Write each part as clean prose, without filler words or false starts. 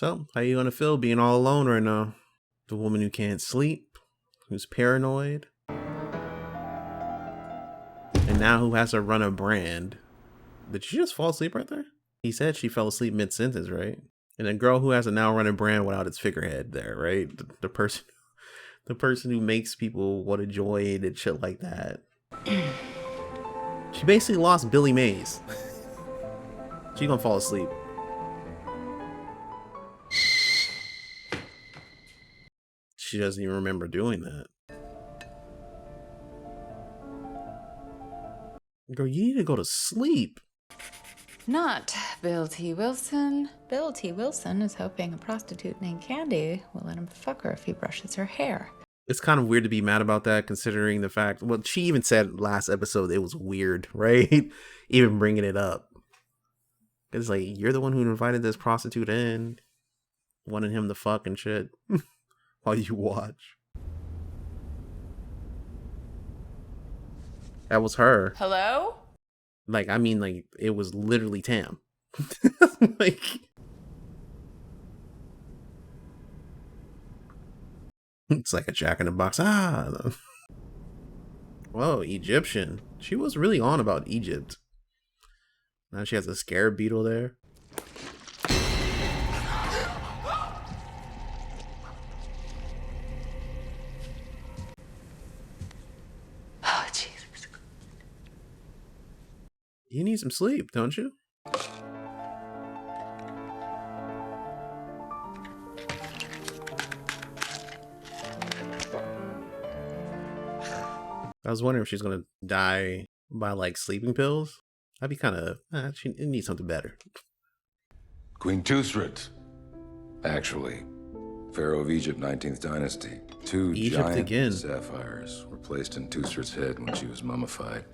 So, how you gonna feel being all alone right now? The woman who can't sleep, who's paranoid, and now who has to run a brand. Did she just fall asleep right there? He said she fell asleep mid-sentence, right? And a girl who has to now run a brand without its figurehead there, right? The person who makes people want to join and shit like that. She basically lost Billy Mays. She gonna fall asleep. She doesn't even remember doing that. Girl, you need to go to sleep. Not Bill T. Wilson. Bill T. Wilson is hoping a prostitute named Ky.D will let him fuck her if he brushes her hair. It's kind of weird to be mad about that, considering the fact, well, she even said last episode it was weird, right? Even bringing it up. It's like, you're the one who invited this prostitute in, wanted him to fuck and shit, while you watch. That was her. Hello? Like, I mean, like, it was literally Tam. Like, it's like a Jack in the Box. Ah. Whoa, Egyptian. She was really on about Egypt. Now she has a scarab beetle there. Oh, Jesus. You need some sleep, don't you? I was wondering if she's gonna die by like sleeping pills. I'd be kind of. She needs something better. Queen Tusrit, actually, Pharaoh of Egypt, 19th dynasty. Two Egypt giant again. sapphires were placed in Tusrit's head when she was mummified,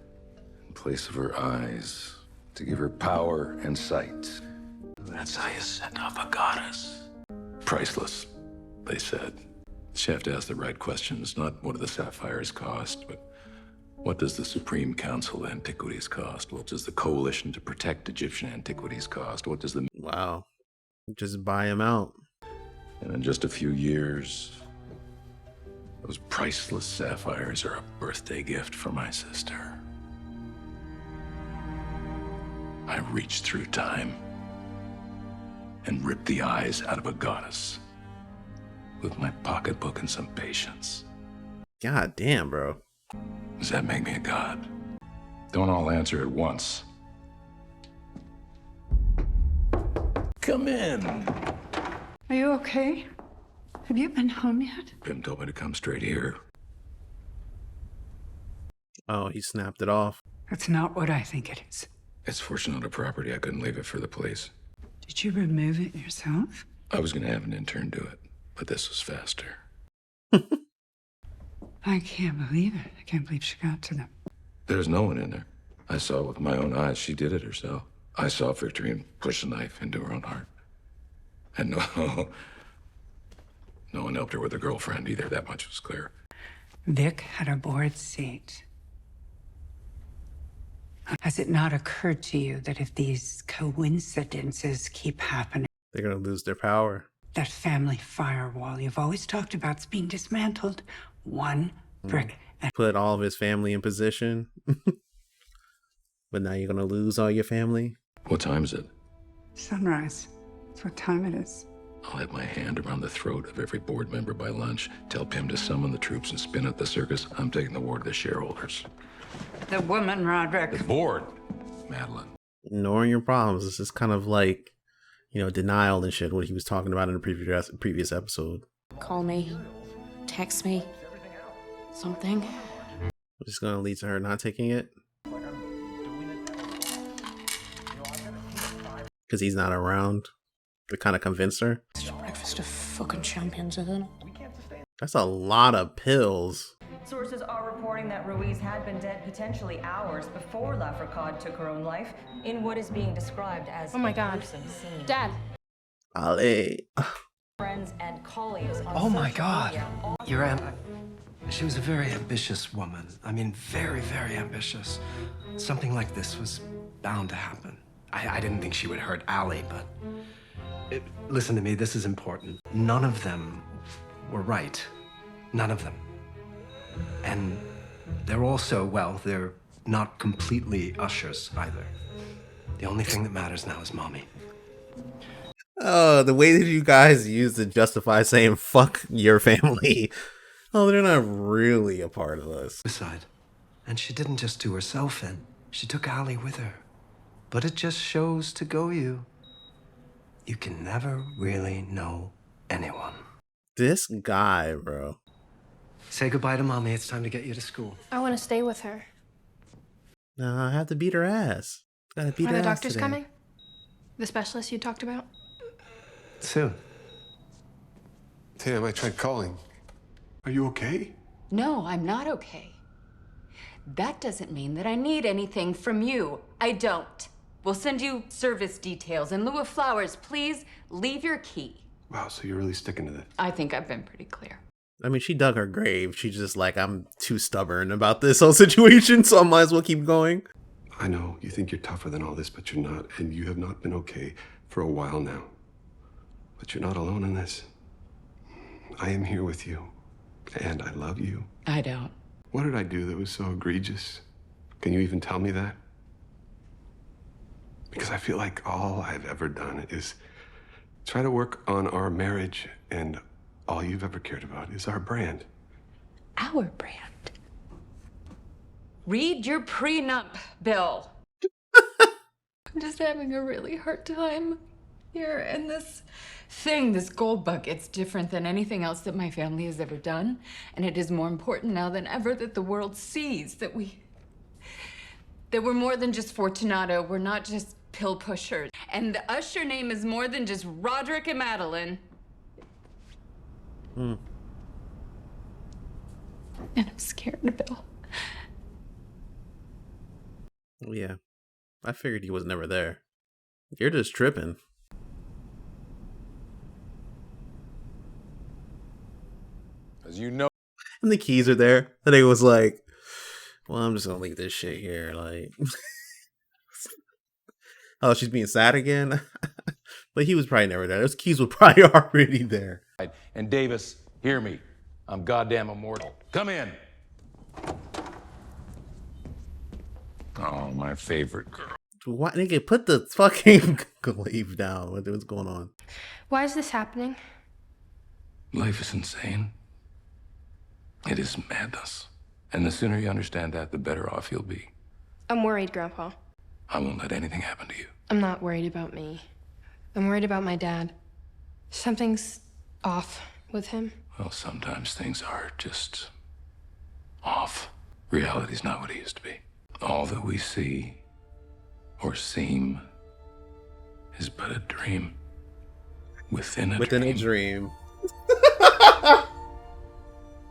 in place of her eyes, to give her power and sight. That's how you set up a goddess. Priceless, they said. You have to ask the right questions, not what do the sapphires cost, but what does the Supreme Council of Antiquities cost? What does the Coalition to Protect Egyptian Antiquities cost? What does the... Wow. Just buy him out. And in just a few years, those priceless sapphires are a birthday gift for my sister. I reached through time and ripped the eyes out of a goddess with my pocketbook and some patience. God damn, bro. Does that make me a god? Don't all answer at once. Come in. Are you okay? Have you been home yet? Pim told me to come straight here. Oh, he snapped it off. That's not what I think it is. It's fortunate a property. I couldn't leave it for the police. Did you remove it yourself? I was gonna have an intern do it, but this was faster. I can't believe it. I can't believe she got to them. There's no one in there. I saw it with my own eyes. She did it herself. I saw Victorine push a knife into her own heart. And no one helped her with her girlfriend either. That much was clear. Vic had a board seat. Has it not occurred to you that if these coincidences keep happening, They're gonna lose their power. that family firewall you've always talked about is being dismantled one brick at Put all of his family in position. But now you're gonna lose all your family. What time is it? sunrise? That's what time it is. I'll have my hand around the throat of every board member by lunch. Tell Pim to summon the troops and spin out the circus. I'm taking the war to the shareholders. The woman, Roderick. The board, Madeline. Ignoring your problems. This is kind of like, denial and shit, what he was talking about in the previous episode. Call me, text me, something. Which is gonna lead to her not taking it. Because he's not around to kind of convince her. It's just breakfast of fucking champions, isn't it? That's a lot of pills. Sources are reporting that Ruiz had been dead potentially hours before Lafricade took her own life in what is being described as Oh my a God. gruesome scene. Dad. Ale. Friends and colleagues on Oh my social God. media all- Your aunt, she was a very ambitious woman. I mean, very, very ambitious. Something like this was bound to happen. I didn't think she would hurt Allie, but Listen to me, this is important. None of them were right. None of them. And they're also, well, they're not completely Ushers either. The only thing that matters now is Mommy. Oh, the way that you guys use to justify saying fuck your family. Oh, they're not really a part of this. Suicide. And she didn't just do herself in. She took Allie with her. But it just shows to go you can never really know anyone. This guy, bro. Say goodbye to Mommy. It's time to get you to school. I want to stay with her. No, I have to beat her ass. Gotta beat Are her the ass doctors today. coming? The specialist you talked about? Soon. Tam, I tried calling. Are you okay? No, I'm not okay. That doesn't mean that I need anything from you. I don't. We'll send you service details. In lieu of flowers, please leave your key. Wow, so you're really sticking to this. I think I've been pretty clear. I mean, she dug her grave. She's just like, I'm too stubborn about this whole situation, so I might as well keep going. I know you think you're tougher than all this, but you're not, and you have not been okay for a while now. But you're not alone in this. I am here with you, and I love you. I don't. What did I do that was so egregious? Can you even tell me that? Because I feel like all I've ever done is try to work on our marriage, and all you've ever cared about is our brand. Our brand. Read your prenup, Bill. I'm just having a really hard time here, and this Goldbug, it's different than anything else that my family has ever done, and it is more important now than ever that the world sees that we're more than just Fortunato, we're not just pill pushers, and the Usher name is more than just Roderick and Madeline. And I'm scared, Bill. Yeah, I figured he was never there. You're just tripping. As you know. And the keys are there. And it was like, well, I'm just gonna leave this shit here. Like, oh, she's being sad again. But he was probably never there. Those keys were probably already there. And Davis, hear me. I'm goddamn immortal. Come in. Oh, my favorite girl. Why, nigga, put the fucking glaive down. What's going on? Why is this happening? Life is insane. It is madness. And the sooner you understand that, the better off you'll be. I'm worried, Grandpa. I won't let anything happen to you. I'm not worried about me. I'm worried about my dad. Something's off with him. Well, sometimes things are just off. Reality's not what it used to be. All that we see or seem is but a dream within a dream.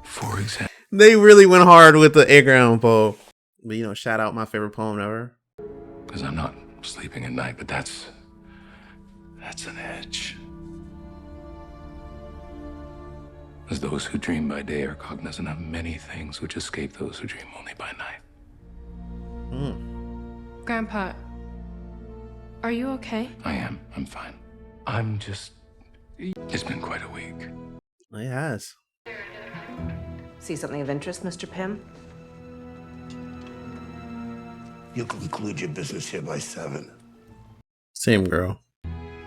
For example, They really went hard with the Agram poem. But, you know, shout out my favorite poem ever. because I'm not sleeping at night, but that's an edge. As those who dream by day are cognizant of many things which escape those who dream only by night. Grandpa, are you okay? I am. I'm fine. I'm just... It's been quite a week. It has. See something of interest, Mr. Pym? You conclude your business here by 7. Same girl.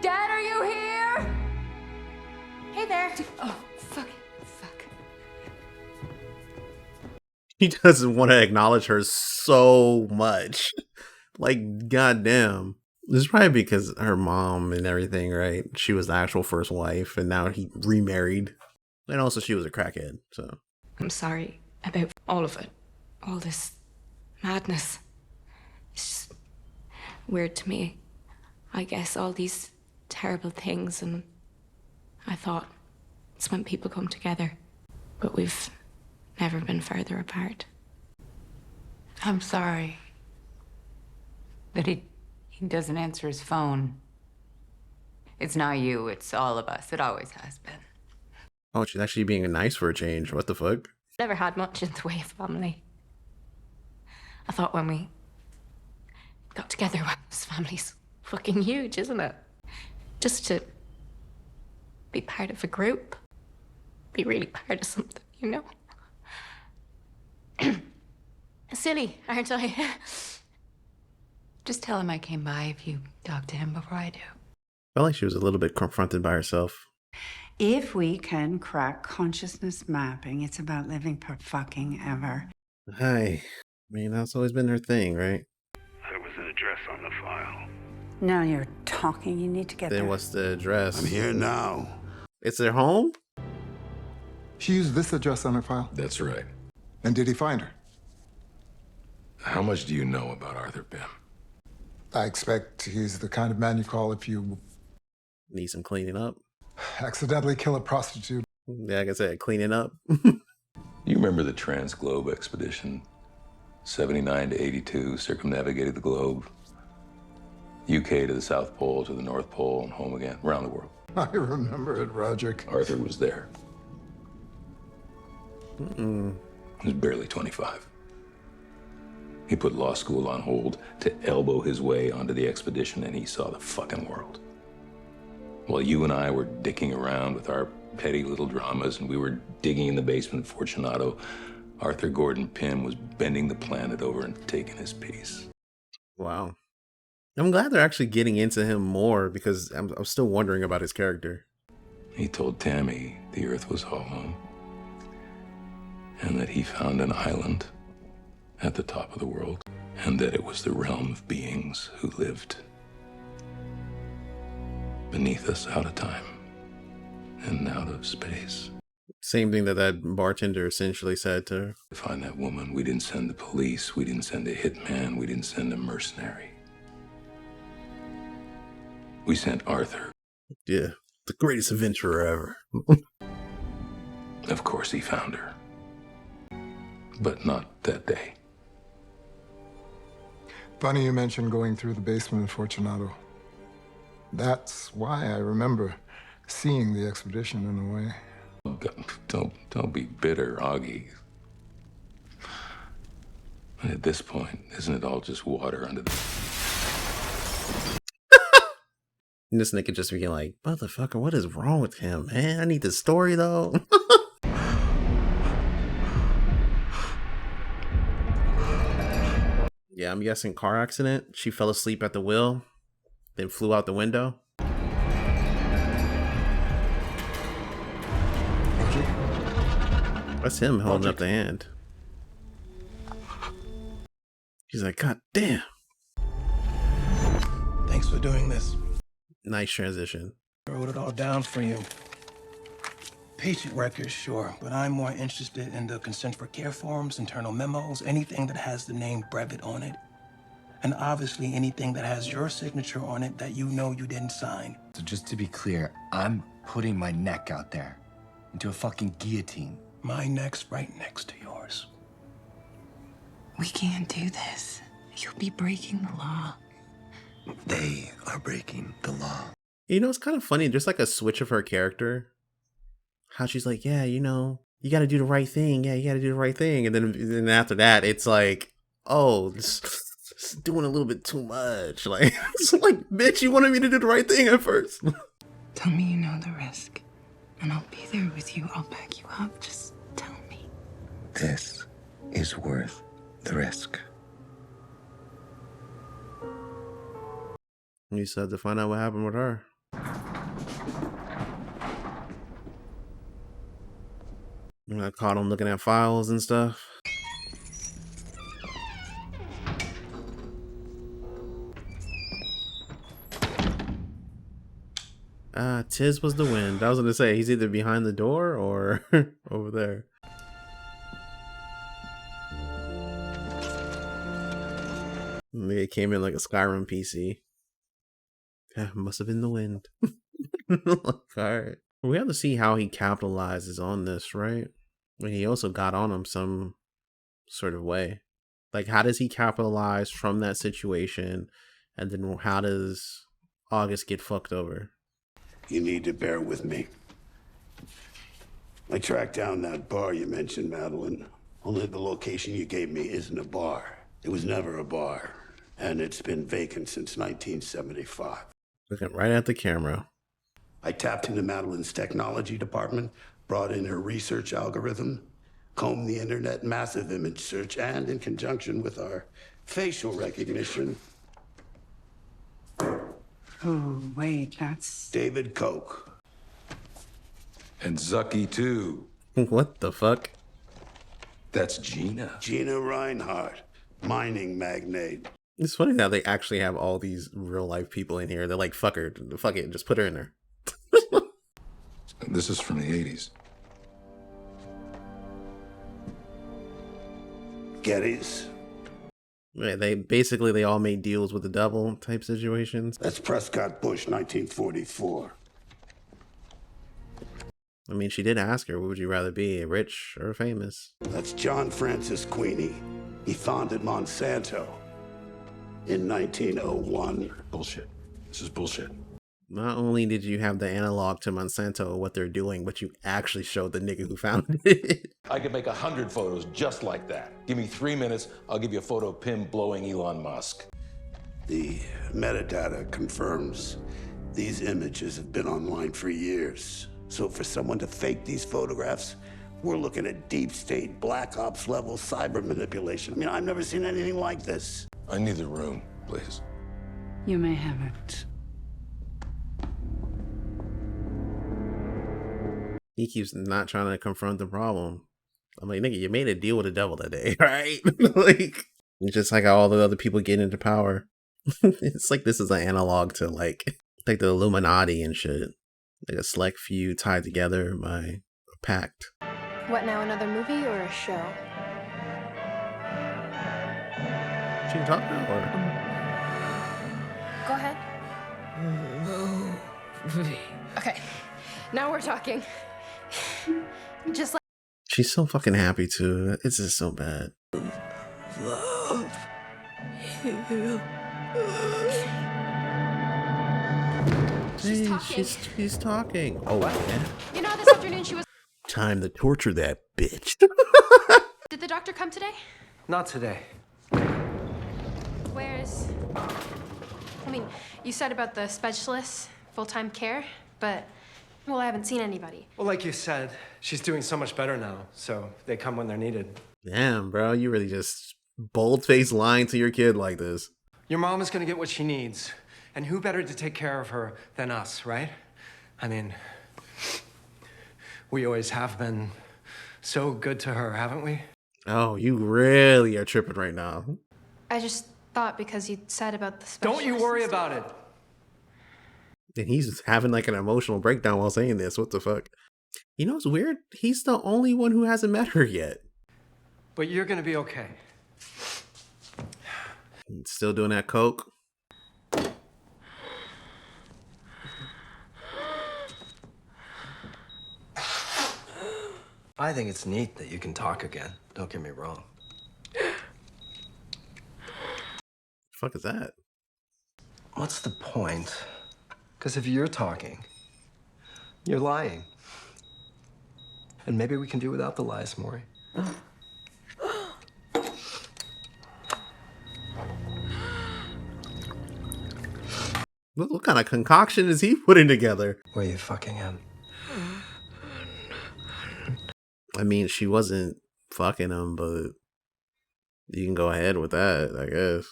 Dad, are you here? Hey there. Oh, fuck. He doesn't want to acknowledge her so much. Like, goddamn. This is probably because her mom and everything, right? She was the actual first wife, and now he remarried. And also, she was a crackhead, so. I'm sorry about all of it. All this madness. It's just weird to me. I guess all these terrible things, and I thought it's when people come together. But we've never been further apart. I'm sorry that he doesn't answer his phone. It's not you, it's all of us. It always has been. Oh, she's actually being nice for a change. What the fuck? Never had much in the way of family. I thought when we got together, well, this family's fucking huge, isn't it? Just to be part of a group. Be really part of something, you know? Silly, aren't I? Just tell him I came by if you talk to him before I do. Felt like she was a little bit confronted by herself. If we can crack consciousness mapping, it's about living for fucking ever. Hi. I mean, that's always been her thing, right? There was an address on the file. Now you're talking, you need to get Then there. what's the address? I'm here now. It's their home? She used this address on her file. That's right. And did he find her? How much do you know about Arthur Pym? I expect he's the kind of man you call if you Need some cleaning up. accidentally kill a prostitute. Yeah, like I said, cleaning up. You remember the Trans-Globe expedition? 79 to 82, circumnavigated the globe. UK to the South Pole, to the North Pole, and home again, around the world. I remember it, Roderick. Arthur was there. He was barely 25. He put law school on hold to elbow his way onto the expedition, and he saw the fucking world. While you and I were dicking around with our petty little dramas, and we were digging in the basement of Fortunato, Arthur Gordon Pym was bending the planet over and taking his piece. Wow. I'm glad they're actually getting into him more because I'm still wondering about his character. He told Tammy the Earth was hollow, and that he found an island at the top of the world, and that it was the realm of beings who lived beneath us, out of time and out of space. Same thing that bartender essentially said to her. To find that woman, we didn't send the police, we didn't send a hitman, we didn't send a mercenary. We sent Arthur. Yeah, the greatest adventurer ever. Of course he found her. But not that day. Funny you mentioned going through the basement of Fortunato. That's why I remember seeing the expedition in a way. Don't be bitter, Augie. At this point, isn't it all just water under the... And this nigga just being like, motherfucker, what is wrong with him, man? I need the story, though. Yeah, I'm guessing car accident. She fell asleep at the wheel, then flew out the window. That's him holding up the hand. He's like, God damn. Thanks for doing this. Nice transition. I wrote it all down for you. Patient records, sure, but I'm more interested in the consent for care forms, internal memos, anything that has the name Brevet on it. And obviously anything that has your signature on it that you know you didn't sign. So just to be clear, I'm putting my neck out there into a fucking guillotine. My neck's right next to yours. We can't do this. You'll be breaking the law. They are breaking the law. You know, it's kind of funny, just like a switch of her character. How she's like, yeah, you know, you got to do the right thing. Yeah, you got to do the right thing. And then after that, it's like, oh, it's doing a little bit too much. Like, it's like, bitch, you wanted me to do the right thing at first. Tell me you know the risk, and I'll be there with you. I'll back you up. Just tell me. This is worth the risk. You said to find out what happened with her. And I caught him looking at files and stuff. Tis was the wind. I was gonna say he's either behind the door or over there. It came in like a Skyrim PC. Yeah, must have been the wind. Alright. We have to see how he capitalizes on this, right? And he also got on him some sort of way. Like, how does he capitalize from that situation? And then how does August get fucked over? You need to bear with me. I tracked down that bar you mentioned, Madeline. Only the location you gave me isn't a bar. It was never a bar. And it's been vacant since 1975. Looking right at the camera. I tapped into Madeline's technology department, brought in her research algorithm, combed the internet, massive image search, and in conjunction with our facial recognition. Oh, wait, that's David Koch. And Zucky, too. What the fuck? That's Gina. Gina Reinhardt, mining magnate. It's funny that they actually have all these real life people in here. They're like, fuck her, fuck it, just put her in there. This is from the 80s. Gettys. Yeah, they all made deals with the devil type situations. That's Prescott Bush, 1944. I mean, she did ask her, what would you rather be, rich or famous? That's John Francis Queenie. He founded Monsanto in 1901. Bullshit. This is bullshit. Not only did you have the analog to Monsanto, what they're doing, but you actually showed the nigga who founded it. I could make 100 photos just like that. Give me 3 minutes, I'll give you a photo of Pim blowing Elon Musk. The metadata confirms these images have been online for years. So for someone to fake these photographs, we're looking at deep state, black ops level cyber manipulation. I mean, I've never seen anything like this. I need the room, please. You may have it. He keeps not trying to confront the problem. I'm like, nigga, you made a deal with the devil that day, right? Like, just like how all the other people get into power. It's like this is an analog to like the Illuminati and shit. Like a select few tied together by a pact. What now, another movie or a show? She can talk now, or? Go ahead. Okay, now we're talking. Just like She's so fucking happy too. It's just so bad. love you. She's talking. Oh, yeah. You know, this afternoon she was. Time to torture that bitch. Did the doctor come today? Not today. Where's. I mean, you said about the specialists, full-time care, but. Well, I haven't seen anybody. Well, like you said, she's doing so much better now, so they come when they're needed. Damn, bro, you really just bold-faced lying to your kid like this. Your mom is gonna get what she needs, and who better to take care of her than us, right? I mean, we always have been so good to her, haven't we? Oh, you really are tripping right now. I just thought because you said about the specialists. Don't you worry about it. And he's having like an emotional breakdown while saying this. What the fuck? You know what's weird? He's the only one who hasn't met her yet. But you're gonna be okay. Still doing that coke? I think it's neat that you can talk again. Don't get me wrong. Fuck is that? What's the point? Because if you're talking, you're lying. And maybe we can do without the lies, Maury. What kind of concoction is he putting together? Where you fucking him? I mean, she wasn't fucking him, but you can go ahead with that, I guess.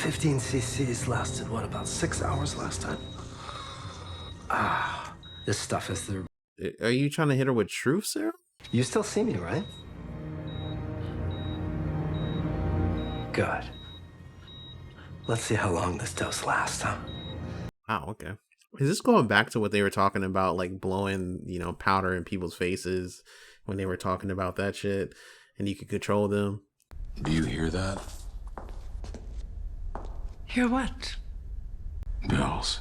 15 cc's lasted, what, about 6 hours last time? Ah, this stuff is the... Are you trying to hit her with truth, Sarah? You still see me, right? Good. Let's see how long this dose lasts, huh? Wow, okay. Is this going back to what they were talking about, like blowing, powder in people's faces when they were talking about that shit and you could control them? Do you hear that? Hear what? Bells.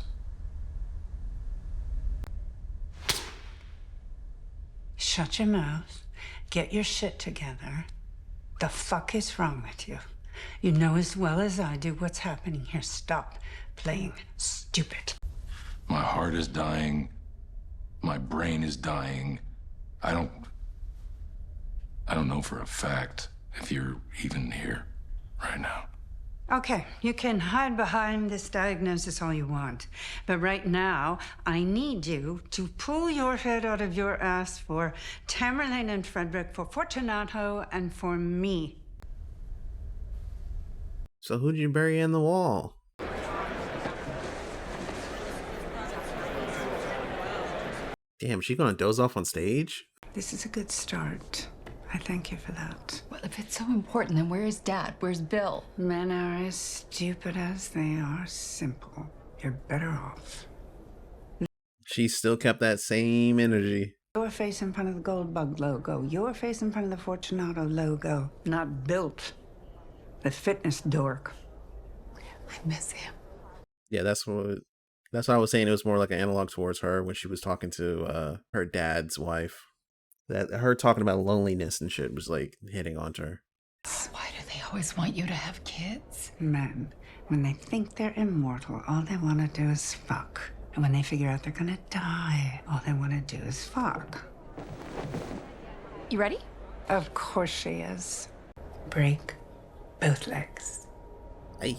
Shut your mouth. Get your shit together. The fuck is wrong with you? You know as well as I do what's happening here. Stop playing stupid. My heart is dying. My brain is dying. I don't know for a fact if you're even here right now. Okay, you can hide behind this diagnosis all you want. But right now, I need you to pull your head out of your ass for Tamerlane and Frederick, for Fortunato, and for me. So who'd you bury in the wall? Damn, she gonna doze off on stage? This is a good start. I thank you for that. Well, if it's so important, then where is Dad? Where's Bill? Men are as stupid as they are simple. You're better off. She still kept that same energy. Your face in front of the Goldbug logo. Your face in front of the Fortunato logo. Not built. The fitness dork. I miss him. Yeah, that's what I was saying. It was more like an analog towards her when she was talking to her dad's wife. That her talking about loneliness and shit was like hitting onto her. Why do they always want you to have kids? Men, when they think they're immortal, all they want to do is fuck. And when they figure out they're gonna die, all they want to do is fuck. You ready? Of course she is. Break both legs. Hey.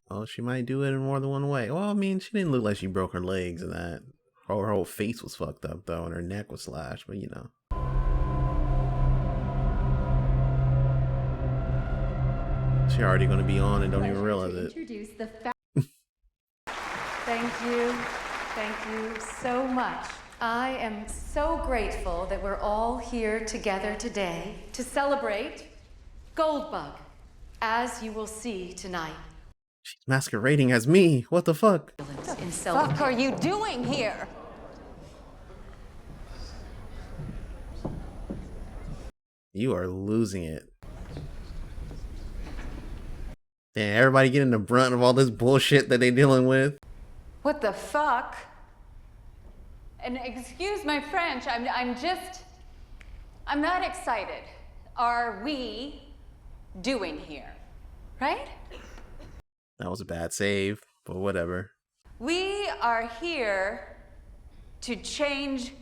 Oh, she might do it in more than one way. Well, I mean, she didn't look like she broke her legs and that. Her whole face was fucked up though, and her neck was slashed, but you know. She already gonna be on and don't even realize it. Introduce the Thank you. Thank you so much. I am so grateful that we're all here together today to celebrate Goldbug, as you will see tonight. She's masquerading as me. What the fuck? What the fuck are you doing here? You are losing it. Damn, everybody getting the brunt of all this bullshit that they dealing with. What the fuck? And excuse my French, I'm not excited. Are we doing here? Right? That was a bad save, but whatever. We are here to change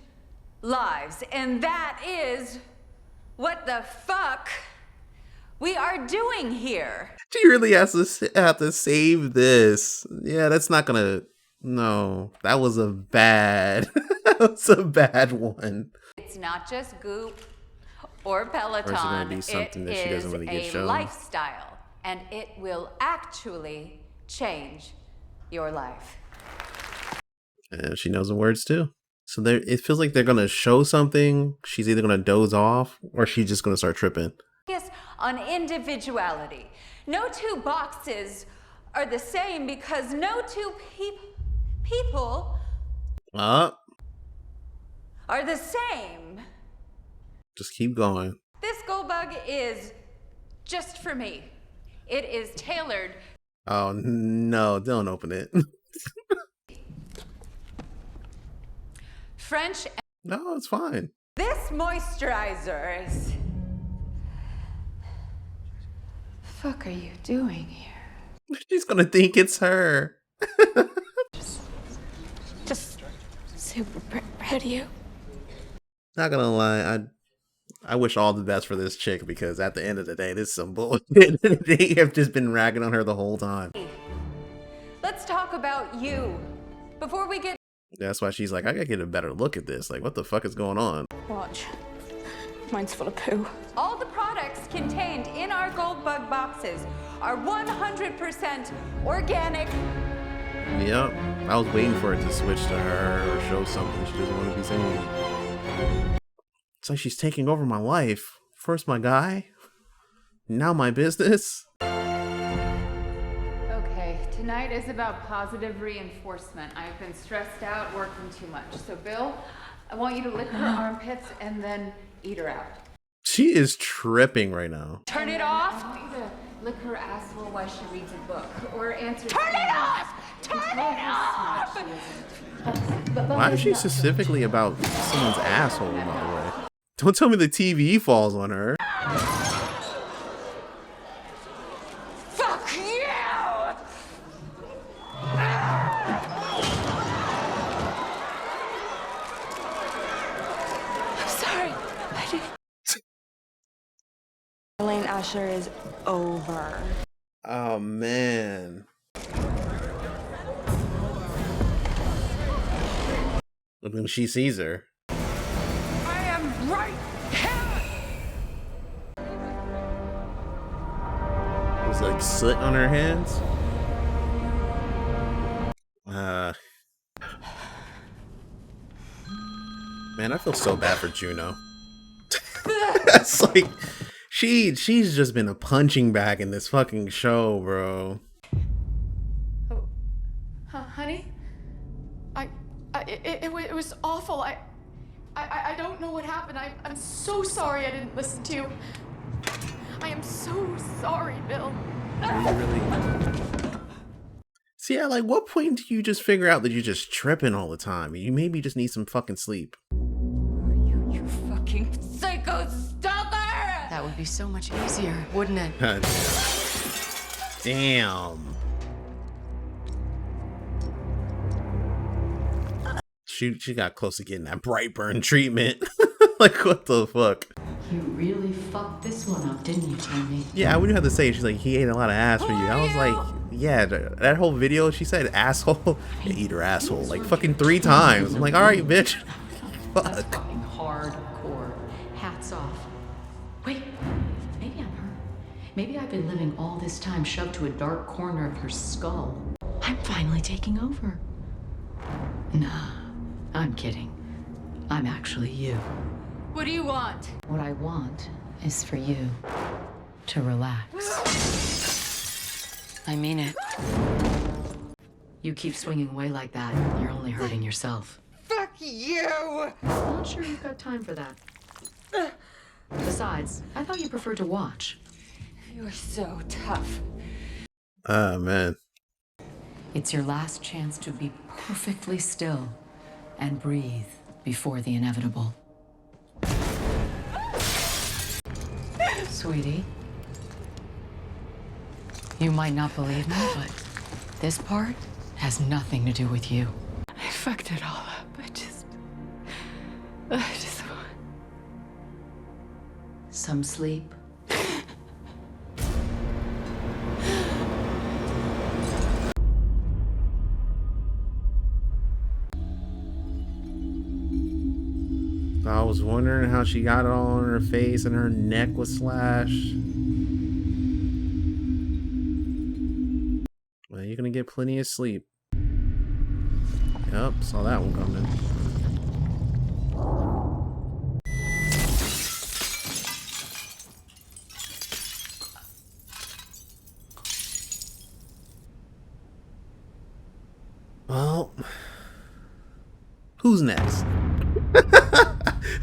lives, and that is what the fuck we are doing here. She really has to have to save this. Yeah, that's not gonna. No, that was a bad. That was a bad one. It's not just Goop or Peloton. Or is it gonna be something that she doesn't really get shown? It is a lifestyle, and it will actually change your life. And she knows the words too. So there, it feels like they're gonna show something. She's either gonna doze off or she's just gonna start tripping. Focus on individuality. No two boxes are the same because no two people are the same. Just keep going. This Goldbug is just for me. It is tailored. Oh no, don't open it. French. No, it's fine. This moisturizer is. Fuck are you doing here? She's gonna think it's her. Just super proud of you. Not gonna lie, I wish all the best for this chick because at the end of the day, this is some bullshit. They have just been ragging on her the whole time. Let's talk about you before we get. That's why she's like, I gotta get a better look at this. Like, what the fuck is going on? Watch. Mine's full of poo. All the products contained in our Goldbug boxes are 100% organic. Yep. I was waiting for it to switch to her or show something she doesn't want to be saying. It's like she's taking over my life. First my guy, now my business. Okay, tonight is about positive reinforcement. I've been stressed out, working too much. So, Bill, I want you to lick her armpits and then eat her out. She is tripping right now. Turn it off. I want you to lick her asshole while she reads a book or answers. Turn it off! Turn it off! Why is she specifically about someone's asshole, by the way? Don't tell me the TV falls on her. Fuck you! I'm sorry. I didn't. Elaine, Usher is over. Oh man. But when she sees her, I am right here! it was like soot on her hands. Man, I feel so bad for Juno. It's like she's just been a punching bag in this fucking show, bro. Honey? It was awful. I don't know what happened. I'm so sorry I didn't listen to you. I am so sorry, Bill. See, at like what point do you just figure out that you're just tripping all the time? You maybe just need some fucking sleep. You fucking psycho stalker! That would be so much easier, wouldn't it? Damn. She got close to getting that Brightburn treatment. Like, what the fuck? You really fucked this one up, didn't you, Tony? Yeah, I wouldn't have to say. She's like, he ate a lot of ass for you. I was like, yeah, that whole video, she said asshole. Yeah, eat her asshole like fucking 3 times. I'm like, all right, bitch. That's fucking hardcore. Hats off. Wait, maybe I'm her. Maybe I've been living all this time shoved to a dark corner of your skull. I'm finally taking over. Nah, I'm kidding. I'm actually you. What do you want? What I want is for you to relax. I mean it. You keep swinging away like that, you're only hurting yourself. Fuck you! Not sure you've got time for that. Besides, I thought you preferred to watch. You're so tough. Oh, man. It's your last chance to be perfectly still and breathe before the inevitable. Sweetie, you might not believe me, but this part has nothing to do with you. I fucked it all up. I just want some sleep. I was wondering how she got it all on her face and her neck was slashed. Well, you're gonna get plenty of sleep. Yep, saw that one coming. Well, who's next?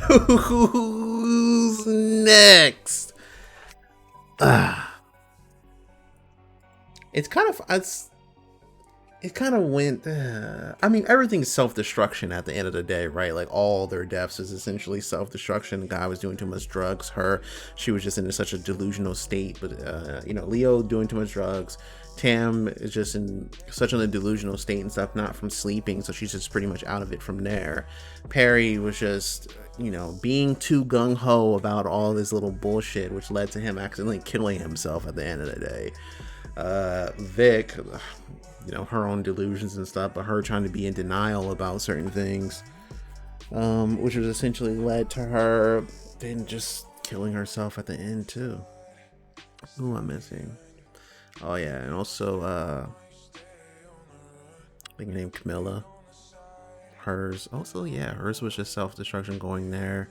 Who's next? It's kind of it kind of went. I mean, everything's self-destruction at the end of the day, right? Like all their deaths is essentially self-destruction. The guy was doing too much drugs. She was just in such a delusional state. But you know, Leo doing too much drugs. Tam is just in such a delusional state and stuff, not from sleeping, so she's just pretty much out of it from there. Perry was just, you know, being too gung-ho about all this little bullshit, which led to him accidentally killing himself at the end of the day. Vic, you know, her own delusions and stuff, but her trying to be in denial about certain things, which was essentially led to her then just killing herself at the end too. Who am I missing? Oh yeah, and also I think her name Camilla. Hers also, yeah, hers was just self-destruction, going there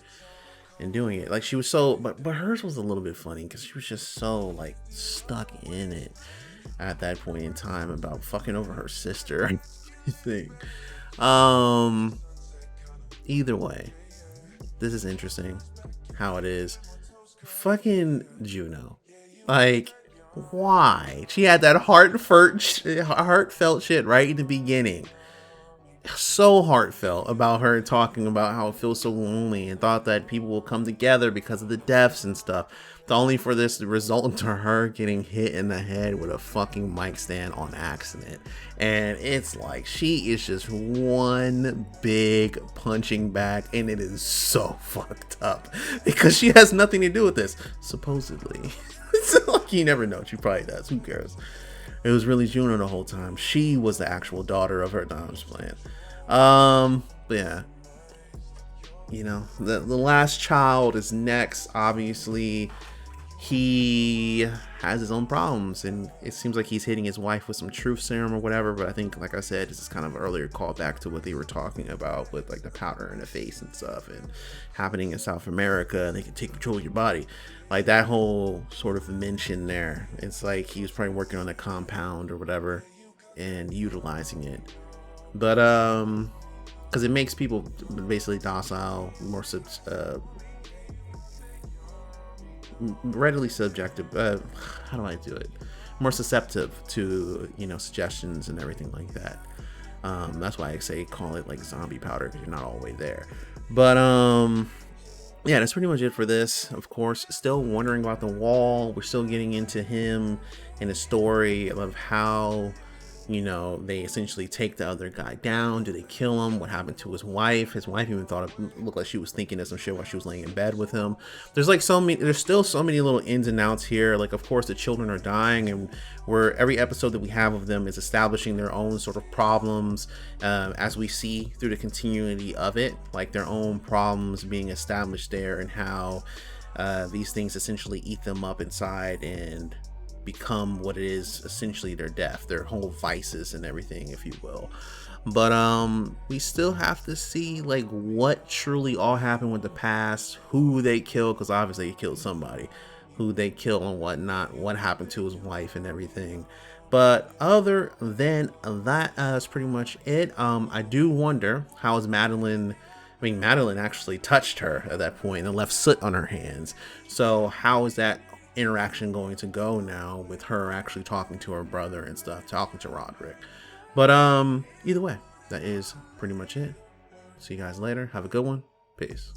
and doing it. Like she was so, but hers was a little bit funny because she was just so like stuck in it at that point in time about fucking over her sister. Thing. Either way, this is interesting how it is. Fucking Juno, like. Why? She had that heartfelt shit right in the beginning. So heartfelt about her talking about how it feels so lonely and thought that people will come together because of the deaths and stuff. Only for this to result into her getting hit in the head with a fucking mic stand on accident. And it's like she is just one big punching bag, and it is so fucked up because she has nothing to do with this, supposedly. Like, you never know. She probably does. Who cares? It was really Juno the whole time. She was the actual daughter of her. No, I'm just playing. But yeah. You know, the last child is next. Obviously, he has his own problems, and it seems like he's hitting his wife with some truth serum or whatever. But I think, like I said, this is kind of an earlier callback to what they were talking about with like the powder in the face and stuff, and happening in South America, and they can take control of your body. Like that whole sort of mention there. It's like he was probably working on a compound or whatever and utilizing it. But because it makes people basically docile, more readily subjective. How do I do it? More susceptible to, you know, suggestions and everything like that. That's why I say call it like zombie powder, because you're not all the way there. But yeah, that's pretty much it for this. Of course, still wondering about the wall. We're still getting into him and the story of how, you know, they essentially take the other guy down. Do they kill him? What happened to his wife? His wife even thought it looked like she was thinking of some shit while she was laying in bed with him. There's like there's still so many little ins and outs here. Like, of course, the children are dying, and where every episode that we have of them is establishing their own sort of problems, as we see through the continuity of it, like their own problems being established there, and how these things essentially eat them up inside and become what it is, essentially their death, their whole vices and everything, if you will. But we still have to see like what truly all happened with the past, who they killed, because obviously he killed somebody, who they kill and whatnot, what happened to his wife and everything. But other than that, that's pretty much it. I do wonder, how is Madeline, I mean, Madeline actually touched her at that point and left soot on her hands, so how is that interaction going to go now with her actually talking to her brother and stuff, talking to Roderick? But either way, that is pretty much it. See you guys later. Have a good one. Peace.